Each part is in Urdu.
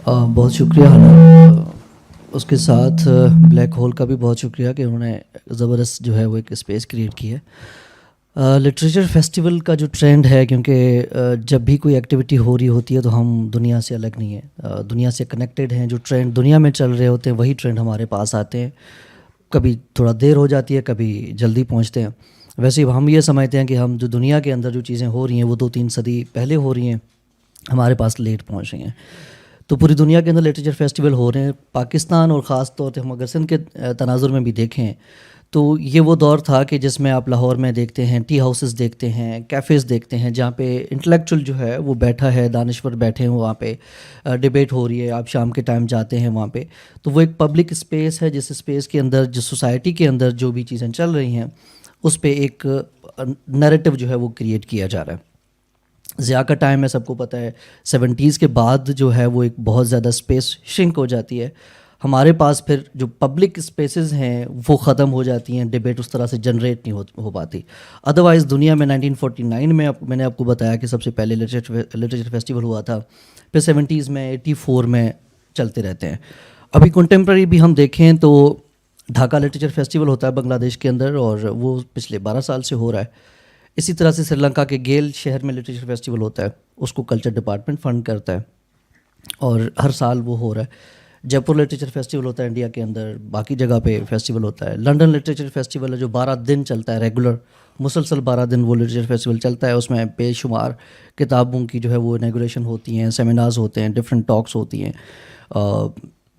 بہت شکریہ حنان. اس کے ساتھ بلیک ہول کا بھی بہت شکریہ کہ انہوں نے زبردست جو ہے وہ ایک اسپیس کریٹ کی ہے. لٹریچر فیسٹیول کا جو ٹرینڈ ہے، کیونکہ جب بھی کوئی ایکٹیویٹی ہو رہی ہوتی ہے تو ہم دنیا سے الگ نہیں ہیں، دنیا سے کنیکٹیڈ ہیں. جو ٹرینڈ دنیا میں چل رہے ہوتے ہیں وہی ٹرینڈ ہمارے پاس آتے ہیں. کبھی تھوڑا دیر ہو جاتی ہے، کبھی جلدی پہنچتے ہیں. ویسے ہی ہم یہ سمجھتے ہیں کہ ہم جو دنیا کے اندر جو چیزیں ہو رہی ہیں وہ 2-3 صدی پہلے ہو رہی ہیں، ہمارے پاس لیٹ پہنچ رہی ہیں. تو پوری دنیا کے اندر لٹریچر فیسٹیول ہو رہے ہیں. پاکستان اور خاص طور پہ ہم اگر سندھ کے تناظر میں بھی دیکھیں تو یہ وہ دور تھا کہ جس میں آپ لاہور میں دیکھتے ہیں ٹی ہاؤسز دیکھتے ہیں، کیفیز دیکھتے ہیں، جہاں پہ انٹلیکچوئل جو ہے وہ بیٹھا ہے، دانشور بیٹھے ہیں، وہاں پہ ڈیبیٹ ہو رہی ہے. آپ شام کے ٹائم جاتے ہیں وہاں پہ تو وہ ایک پبلک اسپیس ہے، جس اسپیس کے اندر جس سوسائٹی کے اندر جو بھی چیزیں چل رہی ہیں اس پہ ایک نیریٹو جو ہے وہ کریٹ کیا جا رہا ہے. ضیاء کا ٹائم ہے، سب کو پتہ ہے. 70s کے بعد جو ہے وہ ایک بہت زیادہ اسپیس شرنک ہو جاتی ہے. ہمارے پاس پھر جو پبلک اسپیسز ہیں وہ ختم ہو جاتی ہیں، ڈیبیٹ اس طرح سے جنریٹ نہیں ہو پاتی. ادروائز دنیا میں 1949 میں نے آپ کو بتایا کہ سب سے پہلے لٹریچر فیسٹیول ہوا تھا. پھر 70s میں 84 میں چلتے رہتے ہیں. ابھی کنٹمپرری بھی ہم دیکھیں تو ڈھاکہ لٹریچر فیسٹیول ہوتا ہے بنگلہ دیش کے اندر، اور وہ پچھلے 12 سال سے ہو رہا ہے. اسی طرح سے سری لنکا کے گیل شہر میں لٹریچر فیسٹیول ہوتا ہے، اس کو کلچر ڈپارٹمنٹ فنڈ کرتا ہے اور ہر سال وہ ہو رہا ہے. جے پور لٹریچر فیسٹیول ہوتا ہے انڈیا کے اندر، باقی جگہ پہ فیسٹیول ہوتا ہے. لنڈن لٹریچر فیسٹیول ہے جو 12 دن چلتا ہے، ریگولر مسلسل 12 دن وہ لٹریچر فیسٹیول چلتا ہے. اس میں بے شمار کتابوں کی جو ہے وہ انیگوریشن ہوتی ہیں، سیمینارز ہوتے ہیں، ڈفرینٹ ٹاکس ہوتی ہیں.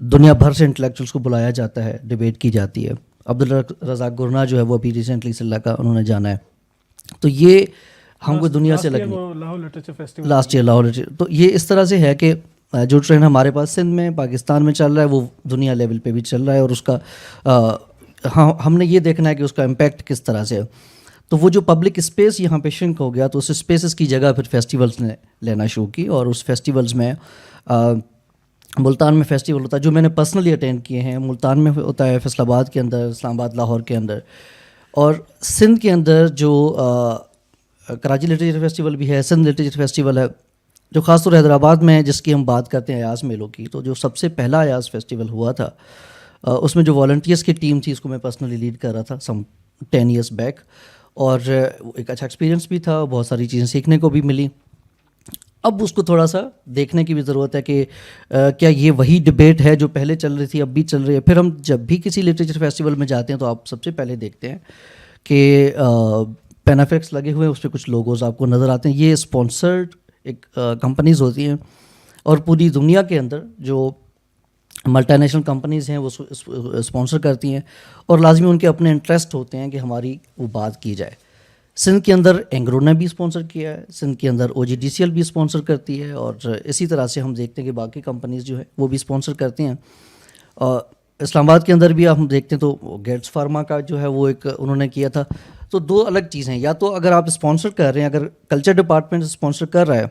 دنیا بھر سے انٹلیکچوئلس کو بلایا جاتا ہے، ڈیبیٹ کی جاتی ہے. عبدالرزاق گرنا جو ہے وہ ابھی ریسنٹلی سری لنکا انہوں نے جانا ہے. تو یہ ہم کو دنیا سے لگنی لاسٹ ایئر لاہور. تو یہ اس طرح سے ہے کہ جو ٹرینڈ ہمارے پاس سندھ میں پاکستان میں چل رہا ہے وہ دنیا لیول پہ بھی چل رہا ہے، اور اس کا ہم نے یہ دیکھنا ہے کہ اس کا امپیکٹ کس طرح سے ہے. تو وہ جو پبلک اسپیس یہاں پہ شرنک ہو گیا تو اس اسپیسز کی جگہ پھر فیسٹیولز نے لینا شروع کی. اور اس فیسٹیولز میں ملتان میں فیسٹیول ہوتا ہے جو میں نے پرسنلی اٹینڈ کیے ہیں. ملتان میں ہوتا ہے، فیصل آباد کے اندر، اسلام آباد، لاہور کے اندر. اور سندھ کے اندر جو کراچی لٹریچر فیسٹیول بھی ہے، سندھ لٹریچر فیسٹیول ہے جو خاص طور حیدرآباد میں جس کی ہم بات کرتے ہیں ایاز میلوں کی. تو جو سب سے پہلا ایاز فیسٹیول ہوا تھا اس میں جو والنٹیئرس کی ٹیم تھی اس کو میں پرسنلی لیڈ کر رہا تھا سم 10 years بیک. اور ایک اچھا ایکسپیرینس بھی تھا، بہت ساری چیزیں سیکھنے کو بھی ملی. اب اس کو تھوڑا سا دیکھنے کی بھی ضرورت ہے کہ کیا یہ وہی ڈبیٹ ہے جو پہلے چل رہی تھی اب بھی چل رہی ہے. پھر ہم جب بھی کسی لٹریچر فیسٹیول میں جاتے ہیں تو آپ سب سے پہلے دیکھتے ہیں کہ پینافکس لگے ہوئے ہیں، اس پہ کچھ لوگوز آپ کو نظر آتے ہیں. یہ اسپانسرڈ ایک کمپنیز ہوتی ہیں، اور پوری دنیا کے اندر جو ملٹی نیشنل کمپنیز ہیں وہ اسپانسر کرتی ہیں، اور لازمی ان کے اپنے انٹرسٹ ہوتے ہیں کہ ہماری وہ بات کی جائے. سندھ کے اندر اینگرو نے بھی اسپانسر کیا ہے، سندھ کے اندر OGDCL بھی اسپانسر کرتی ہے، اور اسی طرح سے ہم دیکھتے ہیں کہ باقی کمپنیز جو ہے وہ بھی اسپانسر کرتی ہیں. اسلام آباد کے اندر بھی ہم دیکھتے ہیں تو گیٹس فارما کا جو ہے وہ ایک انہوں نے کیا تھا. تو دو الگ چیزیں ہیں، یا تو اگر آپ اسپانسر کر رہے ہیں، اگر کلچر ڈپارٹمنٹ اسپانسر کر رہا ہے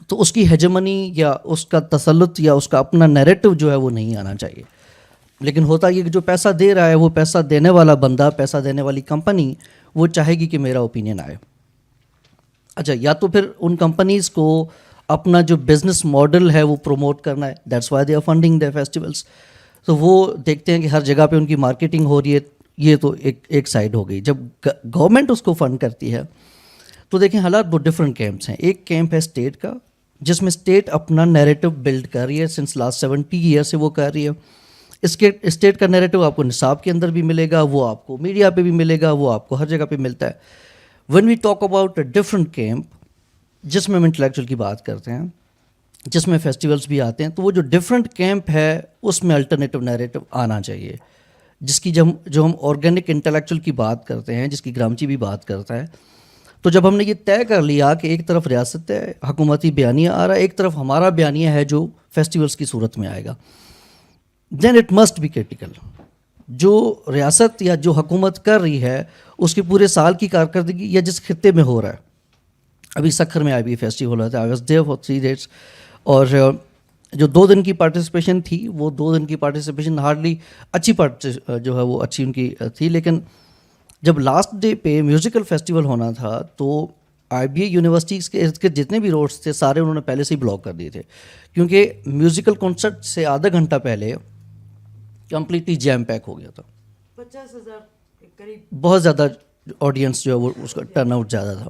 تو اس کی ہیجمنی یا اس کا تسلط یا اس کا اپنا نیریٹو جو ہے وہ نہیں آنا چاہیے. لیکن ہوتا یہ کہ جو پیسہ دے رہا ہے وہ پیسہ دینے والا بندہ، پیسہ دینے والی کمپنی وہ چاہے گی کہ میرا اوپینین آئے. اچھا، یا تو پھر ان کمپنیز کو اپنا جو بزنس ماڈل ہے وہ پروموٹ کرنا ہے، that's why they are funding the festivals. تو وہ دیکھتے ہیں کہ ہر جگہ پہ ان کی مارکیٹنگ ہو رہی ہے. یہ تو ایک سائڈ ہو گئی. جب گورنمنٹ اس کو فنڈ کرتی ہے تو دیکھیں حالات وہ ڈفرینٹ کیمپس ہیں. ایک کیمپ ہے اسٹیٹ کا جس میں اسٹیٹ اپنا نیریٹو بلڈ کر رہی ہے، سنس لاسٹ 70 years سے وہ کر رہی ہے. اسٹیٹ کا نیریٹو آپ کو نصاب کے اندر بھی ملے گا، وہ آپ کو میڈیا پہ بھی ملے گا، وہ آپ کو ہر جگہ پہ ملتا ہے. When we talk about a different camp جس میں ہم انٹلیکچوئل کی بات کرتے ہیں، جس میں فیسٹیولس بھی آتے ہیں، تو وہ جو ڈفرینٹ کیمپ ہے اس میں الٹرنیٹیو نیریٹو آنا چاہیے. جس کی جو ہم آرگینک انٹلیکچوئل کی بات کرتے ہیں، جس کی گرامچی بھی بات کرتا ہے، تو جب ہم نے یہ طے کر لیا کہ ایک طرف ریاست ہے، حکومتی بیانیہ آ رہا ہے، ایک طرف ہمارا بیانیہ ہے جو فیسٹیولس کی صورت میں آئے گا، then it must be critical. جو ریاست یا جو حکومت کر رہی ہے اس کی پورے سال کی کارکردگی یا جس خطے میں ہو رہا ہے. ابھی سکھر میں IB فیسٹیول ہوتا ہے، I was there for 3 days، اور جو 2 دن کی پارٹیسپیشن تھی وہ 2 دن کی پارٹیسپیشن ہارڈلی اچھی جو ہے وہ اچھی ان کی تھی. لیکن جب لاسٹ ڈے پہ میوزیکل فیسٹیول ہونا تھا تو IBA یونیورسٹیز کے ارد گرد جتنے بھی روڈس تھے سارے انہوں نے پہلے سے ہی بلاک کر دیے تھے, کیونکہ میوزیکل کنسرٹ سے آدھا گھنٹہ پہلے کمپلیٹلی جیم پیک ہو گیا تھا. 50,000 کے قریب بہت زیادہ آڈینس جو ہے وہ اس کا ٹرن آؤٹ زیادہ تھا.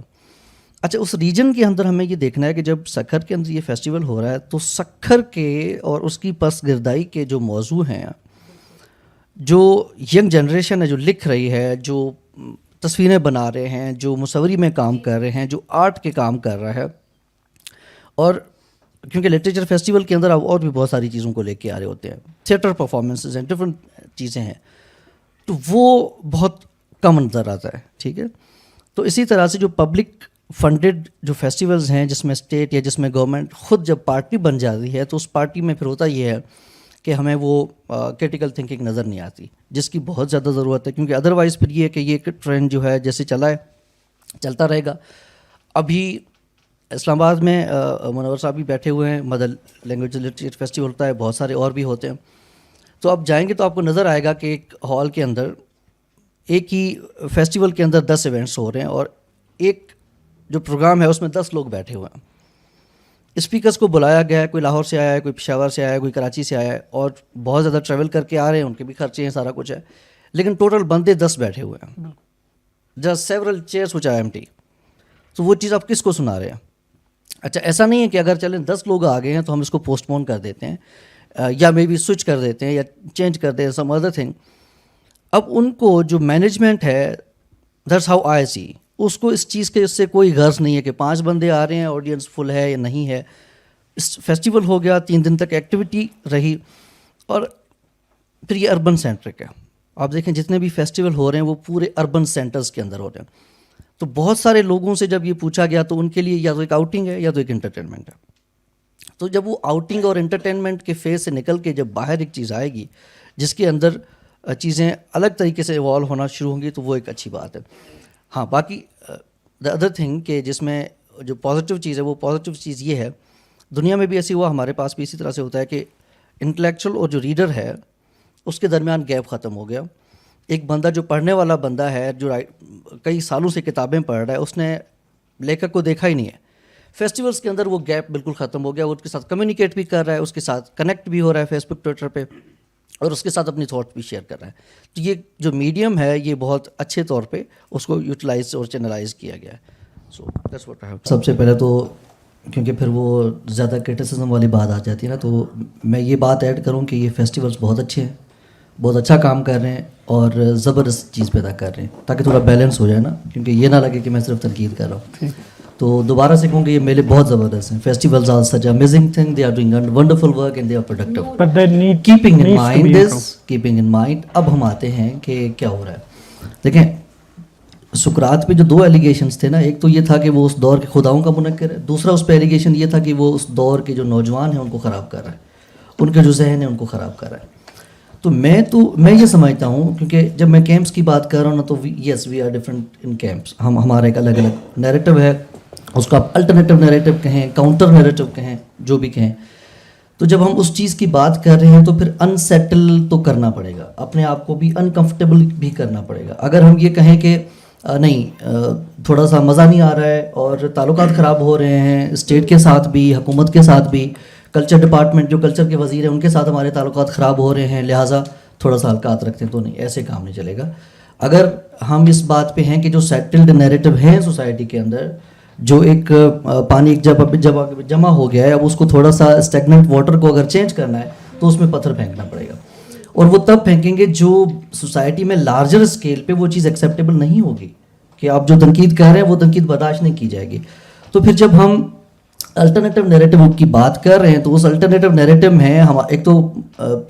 اچھا, اس ریجن کے اندر ہمیں یہ دیکھنا ہے کہ جب سکھر کے اندر یہ فیسٹیول ہو رہا ہے تو سکھر کے اور اس کی پس گردائی کے جو موضوع ہیں, جو ینگ جنریشن ہے جو لکھ رہی ہے, جو تصویریں بنا رہے ہیں, جو مصوری میں کام کر رہے ہیں, جو آرٹ کے کام کر رہا ہے, اور کیونکہ لٹریچر فیسٹیول کے اندر آپ اور بھی بہت ساری چیزوں کو لے کے آ رہے ہوتے ہیں, تھیٹر پرفارمنسز ہیں, ڈفرینٹ چیزیں ہیں, تو وہ بہت کم نظر آتا ہے. ٹھیک ہے, تو اسی طرح سے جو پبلک فنڈڈ جو فیسٹیولز ہیں جس میں اسٹیٹ یا جس میں گورنمنٹ خود جب پارٹی بن جاتی ہے تو اس پارٹی میں پھر ہوتا یہ ہے کہ ہمیں وہ کرٹیکل تھنکنگ نظر نہیں آتی, جس کی بہت زیادہ ضرورت ہے, کیونکہ ادروائز پھر یہ ہے کہ یہ ٹرینڈ جو ہے جیسے چلا ہے چلتا رہے گا. ابھی اسلام آباد میں منور صاحب بھی بیٹھے ہوئے ہیں, مدر لینگویج لٹریچر فیسٹیول ہوتا ہے, بہت سارے اور بھی ہوتے ہیں. تو آپ جائیں گے تو آپ کو نظر آئے گا کہ ایک ہال کے اندر ایک ہی فیسٹیول کے اندر 10 ایونٹس ہو رہے ہیں, اور ایک جو پروگرام ہے اس میں 10 لوگ بیٹھے ہوئے ہیں. اسپیکرس کو بلایا گیا ہے, کوئی لاہور سے آیا ہے, کوئی پشاور سے آیا ہے, کوئی کراچی سے آیا ہے, اور بہت زیادہ ٹریول کر کے آ رہے ہیں, ان کے بھی خرچے ہیں, سارا کچھ ہے, لیکن ٹوٹل بندے 10 بیٹھے ہوئے ہیں, just several chairs which are empty. تو وہ چیز آپ کس کو سنا رہے ہیں؟ اچھا, ایسا نہیں ہے کہ اگر چلیں 10 لوگ آ گئے ہیں تو ہم اس کو پوسٹ پون کر دیتے ہیں, یا مے بی سوئچ کر دیتے ہیں یا چینج کر دیتے ہیں سم ادر تھنگ. اب ان کو جو مینجمنٹ ہے, دیٹس ہاؤ آئی سی, اس کو اس چیز کے اس سے کوئی غرض نہیں ہے کہ 5 بندے آ رہے ہیں, آڈینس فل ہے یا نہیں ہے. فیسٹیول ہو گیا, 3 دن تک ایکٹیویٹی رہی, اور پھر یہ اربن سینٹرک ہے. آپ دیکھیں جتنے بھی فیسٹیول ہو رہے ہیں وہ پورے اربن سینٹرز کے اندر ہو رہے ہیں. تو بہت سارے لوگوں سے جب یہ پوچھا گیا تو ان کے لیے یا تو ایک آؤٹنگ ہے یا تو ایک انٹرٹینمنٹ ہے. تو جب وہ آؤٹنگ اور انٹرٹینمنٹ کے فیز سے نکل کے جب باہر ایک چیز آئے گی جس کے اندر چیزیں الگ طریقے سے ایوالو ہونا شروع ہوں گی تو وہ ایک اچھی بات ہے. ہاں, باقی دا ادر تھنگ کہ جس میں جو پازیٹیو چیز ہے وہ پازیٹیو چیز یہ ہے, دنیا میں بھی ایسی ہوا, ہمارے پاس بھی اسی طرح سے ہوتا ہے کہ انٹلیکچوئل اور جو ریڈر ہے اس کے درمیان گیپ ختم ہو گیا. ایک بندہ جو پڑھنے والا بندہ ہے, جو کئی سالوں سے کتابیں پڑھ رہا ہے, اس نے لیکھک کو دیکھا ہی نہیں ہے. فیسٹیولز کے اندر وہ گیپ بالکل ختم ہو گیا, وہ اس کے ساتھ کمیونیکیٹ بھی کر رہا ہے, اس کے ساتھ کنیکٹ بھی ہو رہا ہے فیس بک ٹویٹر پہ, اور اس کے ساتھ اپنی تھاٹ بھی شیئر کر رہا ہے. تو یہ جو میڈیم ہے یہ بہت اچھے طور پہ اس کو یوٹیلائز اور چینلائز کیا گیا ہے. So that's what I have. سب سے پہلے تو کیونکہ پھر وہ زیادہ کرٹیسزم والی بات آ جاتی ہے نا, تو میں یہ بات ایڈ کروں کہ یہ فیسٹیولز بہت اچھے ہیں, بہت اچھا کام کر رہے ہیں اور زبردست چیز پیدا کر رہے ہیں, تاکہ تھوڑا بیلنس ہو جائے نا, کیونکہ یہ نہ لگے کہ میں صرف تنقید کر رہا ہوں. تو دوبارہ سے کہوں کہ یہ میلے بہت زبردست ہیں. Festivals are such amazing thing, they are doing wonderful work and they are productive. Keeping in mind اب ہم آتے ہیں کہ کیا ہو رہا ہے. دیکھیں سقراط پہ جو 2 ایلیگیشنز تھے نا, ایک تو یہ تھا کہ وہ اس دور کے خداؤں کا منکر ہے, دوسرا اس پہ ایلیگیشن یہ تھا کہ وہ اس دور کے جو نوجوان ہیں ان کو خراب کر رہا ہے, ان کے جو ذہن ہیں ان کو خراب کر رہا ہے. تو میں یہ سمجھتا ہوں, کیونکہ جب میں کیمپس کی بات کر رہا ہوں نا, تو yes we are different in campus. ہمارا ایک الگ الگ نیریٹو ہے, اس کو آپ الٹرنیٹیو نیریٹو کہیں, کاؤنٹر نیریٹو کہیں, جو بھی کہیں. تو جب ہم اس چیز کی بات کر رہے ہیں تو پھر انسیٹل تو کرنا پڑے گا, اپنے آپ کو بھی انکمفرٹیبل بھی کرنا پڑے گا. اگر ہم یہ کہیں کہ نہیں تھوڑا سا مزہ نہیں آ رہا ہے اور تعلقات خراب ہو رہے ہیں اسٹیٹ کے ساتھ بھی, حکومت کے ساتھ بھی, کلچر ڈپارٹمنٹ جو کلچر کے وزیر ہیں ان کے ساتھ ہمارے تعلقات خراب ہو رہے ہیں, لہٰذا تھوڑا سا حلقات رکھتے ہیں, تو نہیں, ایسے کام نہیں چلے گا. اگر ہم اس بات پہ ہیں کہ جو سیٹلڈ نیریٹو ہیں سوسائٹی کے اندر, جو ایک پانی جب جمع ہو گیا ہے, اب اس کو تھوڑا سا اسٹیگننٹ واٹر کو اگر چینج کرنا ہے تو اس میں پتھر پھینکنا پڑے گا, اور وہ تب پھینکیں گے جو سوسائٹی میں لارجر اسکیل پہ وہ چیز ایکسیپٹیبل نہیں ہوگی, کہ آپ جو تنقید کر رہے ہیں وہ تنقید برداشت نہیں کی جائے گی. تو پھر جب ہم الٹرنیٹیو نیریٹو کی بات کر رہے ہیں تو اس الٹرنیٹیو نیریٹو میں ہم ایک تو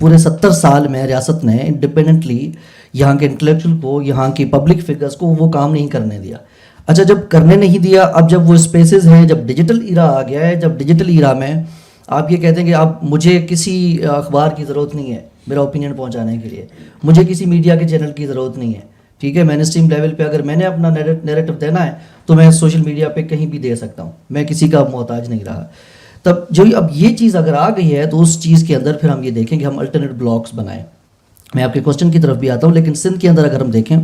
پورے 70 سال میں ریاست نے انڈیپینڈنٹلی یہاں کے انٹلیکچوئل کو, یہاں کی پبلک فگرس کو وہ کام نہیں کرنے دیا. اچھا, جب کرنے نہیں دیا, اب جب وہ اسپیسز ہیں, جب ڈیجیٹل ایرا آ گیا ہے, جب ڈیجیٹل ایرا میں آپ یہ کہتے ہیں کہ اب مجھے کسی اخبار کی ضرورت نہیں ہے میرا اوپینین پہنچانے کے لیے, مجھے کسی میڈیا کے چینل کی ضرورت نہیں ہے, ٹھیک ہے, مین اسٹریم لیول پہ اگر میں نے اپنا نیریٹو دینا ہے تو میں سوشل میڈیا پہ کہیں بھی دے سکتا ہوں, میں کسی کا محتاج نہیں رہا. تب جو اب یہ چیز اگر آ گئی ہے تو اس چیز کے اندر پھر ہم یہ دیکھیں کہ ہم الٹرنیٹ بلاکس بنائیں. میں آپ کے کوشچن کی طرف بھی آتا ہوں, لیکن سندھ کے اندر اگر ہم دیکھیں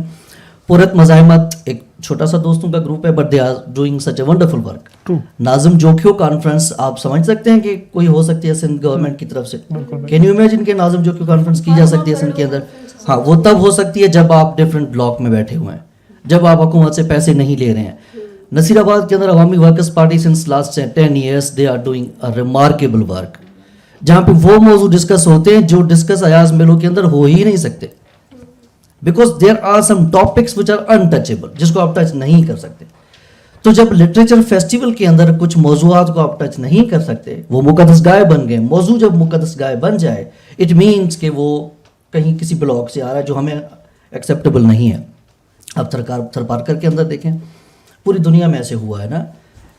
پورت مزاحمت ایک چھوٹا سا دوستوں کا گروپ ہے, but they are doing such a wonderful work. Nazim Jokhio conference آپ سمجھ سکتے ہیں کہ کوئی ہو سکتی ہے سندھ گورنمنٹ کی طرف سے, کین یو امیجن کہ ناظم جوکھیو کانفرنس کی جا سکتی ہے سندھ کے اندر؟ ہاں, وہ تب ہو سکتی ہے جب آپ ڈفرینٹ بلاک میں بیٹھے ہوئے ہیں, جب آپ حکومت سے پیسے نہیں لے رہے ہیں. نصیر آباد کے اندر Awami Workers Party since last 10 years they are doing a remarkable work, جہاں پہ وہ موضوع ڈسکس ہوتے ہیں جو ڈسکس ایاز میلوں کے اندر ہو ہی نہیں سکتے, because there are some topics which are untouchable, جس کو آپ ٹچ نہیں کر سکتے. تو جب لٹریچر فیسٹیول کے اندر کچھ موضوعات کو آپ ٹچ نہیں کر سکتے, وہ مقدس گائے بن گئے. موضوع جب مقدس گائے بن جائے, اٹ مینس کہ وہ کہیں کسی بلاک سے آ رہا ہے جو ہمیں ایکسیپٹیبل نہیں ہے. اب تھرپارکر کے اندر دیکھیں, پوری دنیا میں ایسے ہوا ہے نا.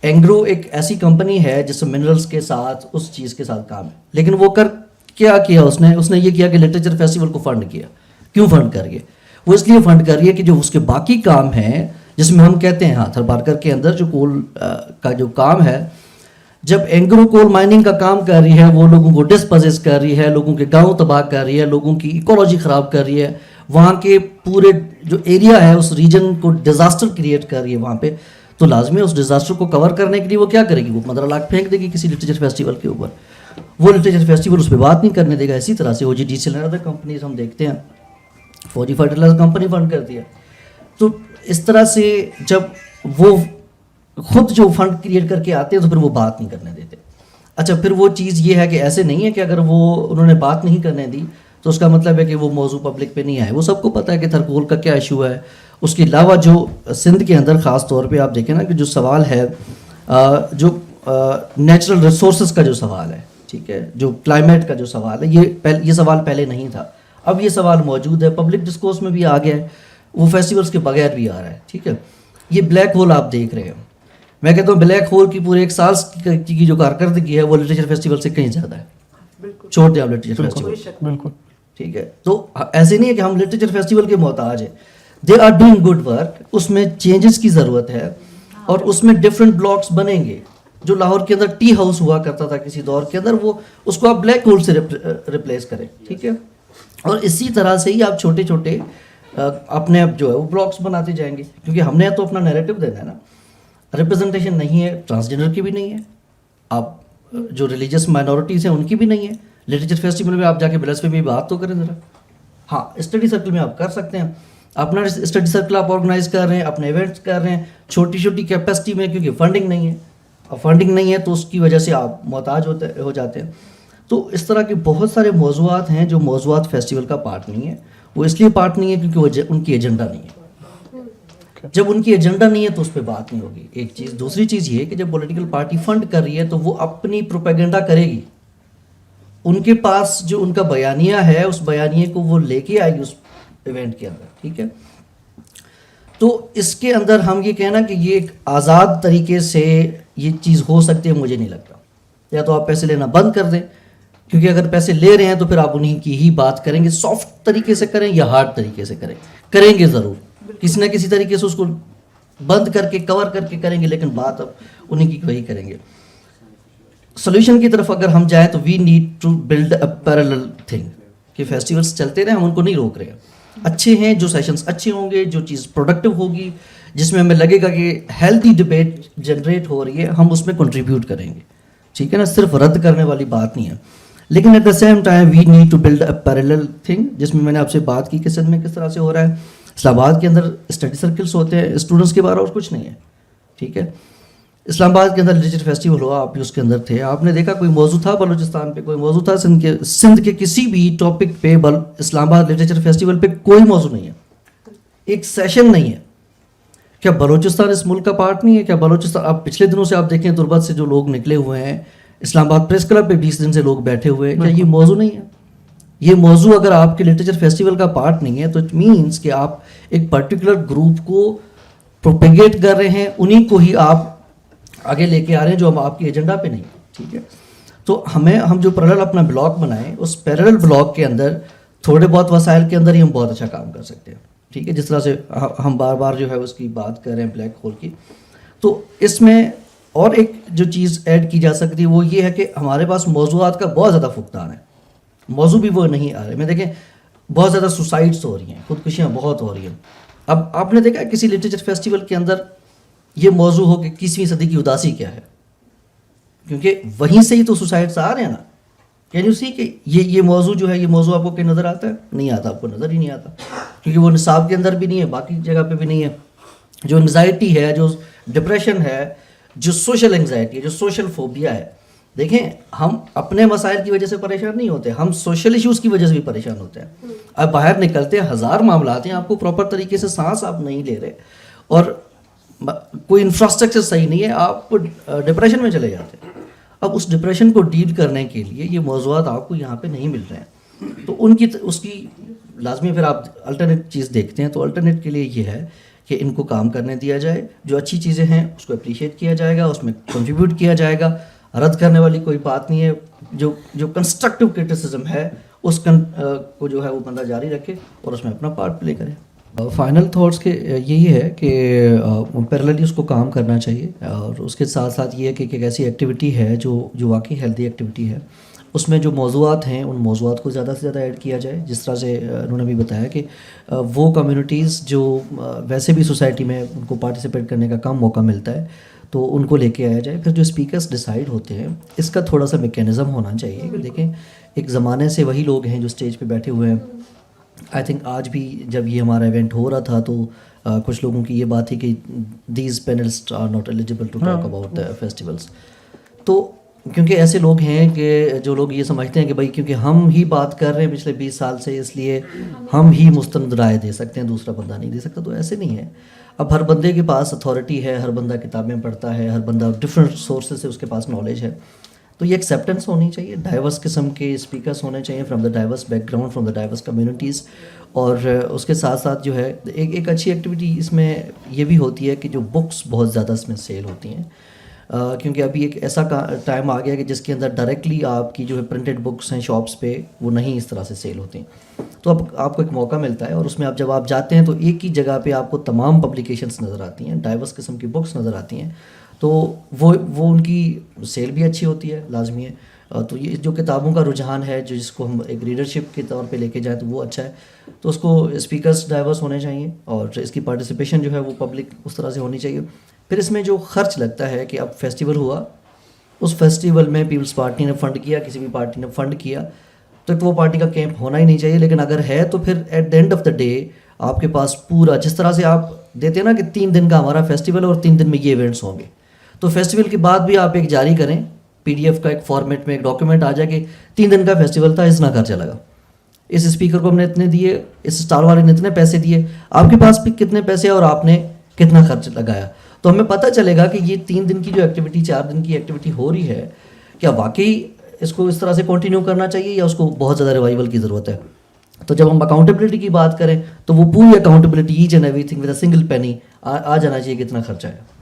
اینگرو ایک ایسی کمپنی ہے جس سے منرلس کے ساتھ اس چیز کے ساتھ کام ہے, لیکن وہ کیا کیا اس نے یہ کیا کہ لٹریچر فیسٹیول کو فنڈ کیا. کیوں فنڈ کر رہی ہے؟ وہ اس لیے فنڈ کر رہی ہے کہ جو اس کے باقی کام ہیں, جس میں ہم کہتے ہیں ہاں تھرپارکر کے اندر جو کول کا جو کام ہے, جب اینگرو کول مائننگ کا کام کر رہی ہے, وہ لوگوں کو ڈسپوزس کر رہی ہے, لوگوں کے گاؤں تباہ کر رہی ہے, لوگوں کی ایکولوجی خراب کر رہی ہے, وہاں کے پورے جو ایریا ہے اس ریجن کو ڈیزاسٹر کریٹ کر رہی ہے وہاں پہ, تو لازمی ہے اس ڈیزاسٹر کو کور کرنے کے لیے وہ کیا کرے گی, وہ 15 لاکھ پھینک دے گی کسی لٹریچر فیسٹیول کے اوپر. وہ لٹریچر فیسٹیول اس پہ بات نہیں کرنے دے گا. اسی طرح سے O G D C other companies ہم دیکھتے ہیں, فوجی فرٹیلائزر کمپنی فنڈ کرتی ہے. تو اس طرح سے جب وہ خود جو فنڈ کریٹ کر کے آتے ہیں تو پھر وہ بات نہیں کرنے دیتے. اچھا, پھر وہ چیز یہ ہے کہ ایسے نہیں ہے کہ اگر وہ انہوں نے بات نہیں کرنے دی تو اس کا مطلب ہے کہ وہ موضوع پبلک پہ نہیں آئے. وہ سب کو پتہ ہے کہ تھرکول کا کیا ایشو ہے. اس کے علاوہ جو سندھ کے اندر خاص طور پہ آپ دیکھیں نا کہ جو سوال ہے جو نیچرل ریسورسز کا جو سوال ہے, ٹھیک ہے, جو کلائمیٹ کا جو سوال ہے, یہ سوال پہلے نہیں تھا, اب یہ سوال موجود ہے, پبلک ڈسکورس میں بھی آ گیا ہے, وہ فیسٹیولس کے بغیر بھی آ رہا ہے. ٹھیک ہے, یہ بلیک ہول آپ دیکھ رہے ہیں, میں کہتا ہوں بلیک ہول کی پورے ایک سال کی جو کارکردگی ہے وہ لٹریچر فیسٹیول سے کہیں زیادہ ہے. چھوڑ دیں آپ لٹریچر فیسٹیول, بالکل ٹھیک ہے. تو ایسے نہیں ہے کہ ہم لٹریچر فیسٹیول کے محتاج ہیں, they are doing good work. اس میں چینجز کی ضرورت ہے, اور اس میں ڈفرینٹ بلاکس بنیں گے. جو لاہور کے اندر ٹی ہاؤس ہوا کرتا تھا کسی دور کے اندر, وہ اس کو آپ بلیک ہول سے ریپلیس کریں. ٹھیک ہے, اور اسی طرح سے ہی آپ چھوٹے چھوٹے اپنے اب جو ہے وہ بلاکس بناتے جائیں گے, کیونکہ ہم نے تو اپنا نیریٹو دینا ہے نا. ریپرزنٹیشن نہیں ہے, ٹرانسجنڈر کی بھی نہیں ہے, آپ جو ریلیجیس مائنورٹیز ہیں ان کی بھی نہیں ہے. لٹریچر فیسٹیول میں آپ جا کے بلس میں بات تو کریں ذرا. ہاں, اسٹڈی سرکل میں آپ کر سکتے ہیں, اپنا اسٹڈی سرکل آپ آرگنائز کر رہے ہیں, اپنے ایونٹس کر رہے ہیں چھوٹی چھوٹی کیپیسٹی میں, کیونکہ فنڈنگ نہیں ہے. اب فنڈنگ نہیں ہے تو اس کی وجہ سے آپ محتاج ہو جاتے ہیں. تو اس طرح کے بہت سارے موضوعات ہیں جو موضوعات فیسٹیول کا پارٹ نہیں ہے. وہ اس لیے پارٹ نہیں ہے کیونکہ وہ ان کی ایجنڈا نہیں ہے. جب ان کی ایجنڈا نہیں ہے تو اس پہ بات نہیں ہوگی. ایک چیز. دوسری چیز یہ کہ جب پولیٹیکل پارٹی فنڈ کر رہی ہے تو وہ اپنی پروپیگنڈا کرے گی. ان کے پاس جو ان کا بیانیہ ہے اس بیانیے کو وہ لے کے آئے گی اس ایونٹ کے اندر. ٹھیک ہے, تو اس کے اندر ہم یہ کہنا کہ یہ ایک آزاد طریقے سے یہ چیز ہو سکتی ہے, مجھے نہیں لگتا. یا تو آپ پیسے لینا بند کر دیں, کیونکہ اگر پیسے لے رہے ہیں تو پھر آپ انہیں کی ہی بات کریں گے. سافٹ طریقے سے کریں یا ہارڈ طریقے سے کریں گے ضرور, کسی نہ کسی طریقے سے اس کو بند کر کے کور کر کے کریں گے, لیکن بات اب انہیں کی وہی کریں گے. سولوشن کی طرف اگر ہم جائیں تو we need to build a parallel thing, کہ فیسٹیولس چلتے رہیں, ہم ان کو نہیں روک رہے ہیں. اچھے ہیں جو سیشنز اچھے ہوں گے, جو چیز پروڈکٹیو ہوگی, جس میں ہمیں لگے گا کہ ہیلتھی ڈبیٹ جنریٹ ہو رہی ہے, ہم اس میں کنٹریبیوٹ کریں گے. ٹھیک ہے نا, صرف رد کرنے والی بات نہیں ہے. لیکن at the same time we need to build a parallel thing, جس میں نے آپ سے بات کی کہ سندھ میں کس طرح سے ہو رہا ہے. اسلام آباد کے اندر اسٹڈی سرکلس ہوتے ہیں, اسٹوڈنٹس کے بارے اور کچھ نہیں ہے. ٹھیک ہے, اسلام آباد کے اندر لٹریچر فیسٹیول ہوا, آپ بھی اس کے اندر تھے, آپ نے دیکھا کوئی موضوع تھا بلوچستان پہ, کوئی موضوع تھا سندھ کے کسی بھی ٹاپک پہ. اسلام آباد لٹریچر فیسٹیول پہ کوئی موضوع نہیں ہے, ایک سیشن نہیں ہے. کیا بلوچستان اس ملک کا پارٹ نہیں ہے؟ کیا بلوچستان, آپ پچھلے دنوں سے آپ دیکھیں تربت سے جو لوگ نکلے ہوئے ہیں, اسلام آباد پریس کلب پہ 20 دن سے لوگ بیٹھے ہوئے ہیں, کیا یہ موضوع نہیں ہے؟ یہ موضوع اگر آپ کے لٹریچر فیسٹیول کا پارٹ نہیں ہے تو اٹ مینس کہ آپ ایک پرٹیکولر گروپ کو پروپیگیٹ کر رہے ہیں, انہیں کو ہی آپ آگے لے کے آ رہے ہیں جو ہم آپ کی ایجنڈا پہ نہیں. ٹھیک ہے, تو ہم جو پیرالل اپنا بلاک بنائیں, اس پیرالل بلاک کے اندر تھوڑے بہت وسائل کے اندر ہی ہم بہت اچھا کام کر سکتے ہیں. ٹھیک ہے, جس طرح سے ہم بار بار جو ہے اس کی بات کر رہے ہیں بلیک ہول کی. تو اس میں اور ایک جو چیز ایڈ کی جا سکتی ہے وہ یہ ہے کہ ہمارے پاس موضوعات کا بہت زیادہ فقدان ہے. موضوع بھی وہ نہیں آ رہے. میں دیکھیں بہت زیادہ سوسائڈس ہو رہی ہیں, خودکشیاں بہت ہو رہی ہیں. اب آپ نے دیکھا کسی لٹریچر فیسٹیول کے اندر یہ موضوع ہو کہ 21ویں صدی کی اداسی کیا ہے، کیونکہ وہیں سے ہی تو سوسائڈس آ رہے ہیں نا. کین یو سی کہ یہ موضوع جو ہے، یہ موضوع آپ کو کہیں نظر آتا ہے؟ نہیں آتا، آپ کو نظر ہی نہیں آتا، کیونکہ وہ نصاب کے اندر بھی نہیں ہے، باقی جگہ پہ بھی نہیں ہے. جو انگزائٹی ہے، جو ڈپریشن ہے، جو سوشل انگزائٹی ہے، جو سوشل فوبیا ہے، دیکھیں ہم اپنے مسائل کی وجہ سے پریشان نہیں ہوتے، ہم سوشل ایشوز کی وجہ سے بھی پریشان ہوتے ہیں. اب باہر نکلتے ہیں، ہزار معاملات ہیں، آپ کو پراپر طریقے سے سانس آپ نہیں لے رہے اور کوئی انفراسٹرکچر صحیح نہیں ہے، آپ ڈپریشن میں چلے جاتے ہیں. اب اس ڈپریشن کو ڈیل کرنے کے لیے یہ موضوعات آپ کو یہاں پہ نہیں مل رہے ہیں، تو اس کی لازمی پھر آپ الٹرنیٹ چیز دیکھتے ہیں. تو الٹرنیٹ کے لیے یہ ہے کہ ان کو کام کرنے دیا جائے، جو اچھی چیزیں ہیں اس کو اپریشیٹ کیا جائے گا، اس میں کنٹریبیوٹ کیا جائے گا. رد کرنے والی کوئی بات نہیں ہے، جو کنسٹرکٹیو کرٹیسزم ہے اس کو جو ہے وہ بندہ جاری رکھے اور اس میں اپنا پارٹ پلے کرے. فائنل تھاٹس کے یہی ہے کہ پیرللی اس کو کام کرنا چاہیے، اور اس کے ساتھ ساتھ یہ ہے کہ ایک ایسی ایکٹیویٹی ہے جو واقعی ہیلدی ایکٹیویٹی ہے، اس میں جو موضوعات ہیں ان موضوعات کو زیادہ سے زیادہ ایڈ کیا جائے. جس طرح سے انہوں نے بھی بتایا کہ وہ کمیونٹیز جو ویسے بھی سوسائٹی میں ان کو پارٹیسپیٹ کرنے کا کم موقع ملتا ہے تو ان کو لے کے آیا جائے. پھر جو اسپیکرز ڈیسائیڈ ہوتے ہیں اس کا تھوڑا سا میکینزم ہونا چاہیے کہ دیکھیں ایک زمانے سے وہی لوگ ہیں جو اسٹیج پہ بیٹھے ہوئے ہیں. آئی تھنک آج بھی جب یہ ہمارا ایونٹ ہو رہا تھا تو کچھ لوگوں کی یہ بات تھی کہ these panelist are not eligible to talk about festivals. تو کیونکہ ایسے لوگ ہیں کہ جو لوگ یہ سمجھتے ہیں کہ بھائی کیونکہ ہم ہی بات کر رہے ہیں پچھلے 20 سال سے اس لیے ہم ہی مستند رائے دے سکتے ہیں، دوسرا بندہ نہیں دے سکتا. تو ایسے نہیں ہے. اب ہر بندے کے پاس اتھارٹی ہے، ہر بندہ کتابیں پڑھتا ہے، ہر بندہ ڈفرینٹ سورسز سے اس کے پاس نالج ہے. تو یہ ایکسیپٹنس ہونی چاہیے، ڈائیورس قسم کے اسپیکرس ہونے چاہیے from the diverse background, from the diverse communities. اور اس کے ساتھ ساتھ جو ہے ایک اچھی ایکٹیویٹی اس میں یہ بھی ہوتی ہے کہ جو بکس بہت زیادہ اس میں سیل ہوتی ہیں، کیونکہ ابھی ایک ایسا ٹائم آ گیا کہ جس کے اندر ڈائریکٹلی آپ کی جو ہے پرنٹڈ بکس ہیں شاپس پہ وہ نہیں اس طرح سے سیل ہوتی ہیں. تو اب آپ کو ایک موقع ملتا ہے اور اس میں جب آپ جاتے ہیں تو ایک ہی جگہ پہ آپ کو تمام پبلیکیشنس نظر آتی ہیں، ڈائیورس قسم کی بکس نظر آتی ہیں. تو وہ ان کی سیل بھی اچھی ہوتی ہے، لازمی ہے. تو یہ جو کتابوں کا رجحان ہے جس کو ہم ایک ریڈرشپ کے طور پہ لے کے جائیں تو وہ اچھا ہے. تو اس کو اسپیکرس ڈائیورس ہونے چاہیے اور اس کی پارٹیسپیشن جو ہے وہ پبلک اس طرح سے ہونی چاہیے. پھر اس میں جو خرچ لگتا ہے کہ اب فیسٹیول ہوا، اس فیسٹیول میں پیپلز پارٹی نے فنڈ کیا، کسی بھی پارٹی نے فنڈ کیا، تو وہ پارٹی کا کیمپ ہونا ہی نہیں چاہیے. لیکن اگر ہے تو پھر at the end of the day آپ کے پاس پورا، جس طرح سے آپ دیتے ہیں نا کہ 3 دن کا ہمارا فیسٹیول اور 3 دن میں یہ ایونٹس ہوں گے، تو فیسٹیول کے بعد بھی آپ ایک جاری کریں PDF کا ایک فارمیٹ میں ایک ڈاکیومنٹ آ جائے کہ 3 دن کا فیسٹیول تھا، اتنا خرچہ لگا، اس اسپیکر کو ہم نے اتنے دیے، اس اسٹار والے نے اتنے پیسے دیے، آپ کے پاس بھی کتنے پیسے اور آپ نے کتنا خرچ لگایا. تو ہمیں پتہ چلے گا کہ یہ 3 دن کی جو ایکٹیویٹی، 4 دن کی ایکٹیویٹی ہو رہی ہے، کیا واقعی اس کو اس طرح سے کنٹینیو کرنا چاہیے یا اس کو بہت زیادہ ریوائول کی ضرورت ہے. تو جب ہم اکاؤنٹیبلٹی کی بات کریں تو وہ پوری accountability each and everything with a single penny آ جانا چاہیے کہ اتنا خرچہ ہے.